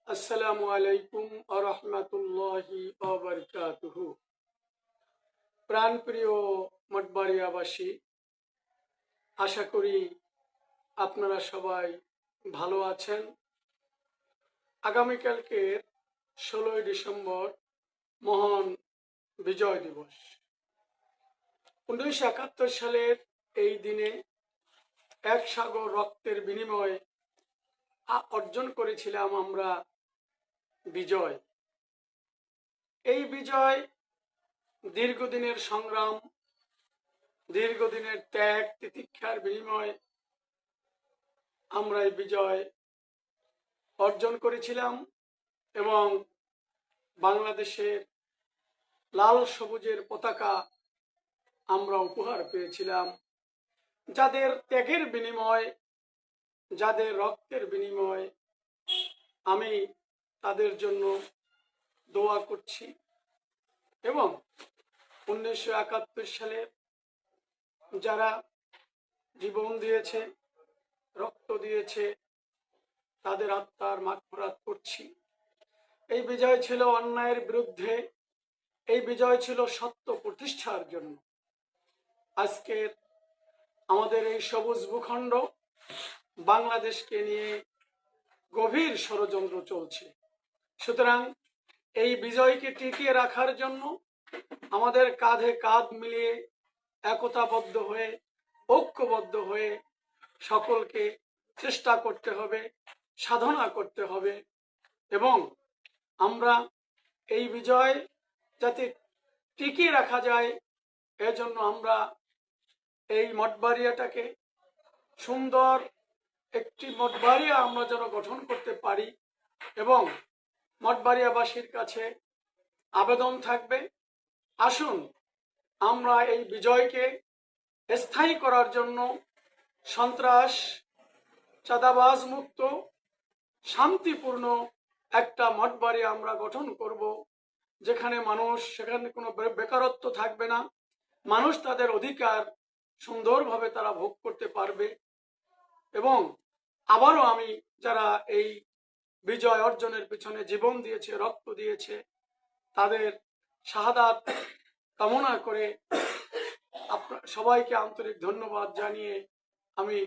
আসসালামু আলাইকুম ওয়া রাহমাতুল্লাহি ওয়া বারাকাতুহু। প্রাণপ্রিয় মঠবাড়িয়াবাসী, আশা করি আপনারা সবাই ভালো আছেন। আগামীকালকে 16ই ডিসেম্বর মহান বিজয় দিবস। 1971 সালের এই দিনে এক সাগর রক্তের বিনিময়ে অর্জন করেছিলাম আমরা বিজয়। এই বিজয় দীর্ঘদিনের সংগ্রাম, দীর্ঘদিনের ত্যাগ তিতিক্ষার বিনিময়ে আমরা এই বিজয় অর্জন করেছিলাম এবং বাংলাদেশের লাল সবুজের পতাকা আমরা উপহার পেয়েছিলাম। যাদের ত্যাগের বিনিময়, যাদের রক্তের বিনিময়, আমি তাদের জন্য দোয়া করছি এবং 1971 সালে যারা জীবন দিয়েছে, রক্ত দিয়েছে, তাদের আত্মার মাগফিরাত করছি। এই বিজয় ছিল অন্যায়ের বিরুদ্ধে, এই বিজয় ছিল সত্য প্রতিষ্ঠার জন্য। আজকের আমাদের এই সবুজ ভূখণ্ড বাংলাদেশকে নিয়ে গভীর ষড়যন্ত্র চলছে। সুতরাং এই বিজয়কে টিকিয়ে রাখার জন্য আমাদের কাঁধে কাঁধ মিলিয়ে একতাবদ্ধ হয়ে, ঐক্যবদ্ধ হয়ে সকলকে চেষ্টা করতে হবে, সাধনা করতে হবে এবং আমরা এই বিজয় যাতে টিকিয়ে রাখা যায়, এজন্য আমরা এই মঠবাড়িয়াটাকে সুন্দর একটি মঠবাড়িয়া আমরা যেন গঠন করতে পারি এবং মঠবাড়িয়াবাসীর কাছে আবেদন থাকবে, আসুন আমরা এই বিজয়কে স্থায়ী করার জন্য সন্ত্রাস, চাঁদাবাজ মুক্ত, শান্তিপূর্ণ একটা মঠবাড়ি আমরা গঠন করব, যেখানে সেখানে কোনো বেকারত্ব থাকবে না, মানুষ তাদের অধিকার সুন্দরভাবে তারা ভোগ করতে পারবে। এবং আবারও আমি যারা এই বিজয় অর্জনের পিছনে জীবন দিয়েছে, রক্ত দিয়েছে, তাদের শাহাদাত কামনা করে সবাইকে আন্তরিক ধন্যবাদ জানিয়ে আমি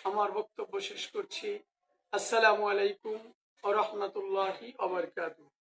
আমার বক্তব্য শেষ করছি। আসসালামু আলাইকুম ওয়া রাহমাতুল্লাহি ওয়া বারাকাতুহু।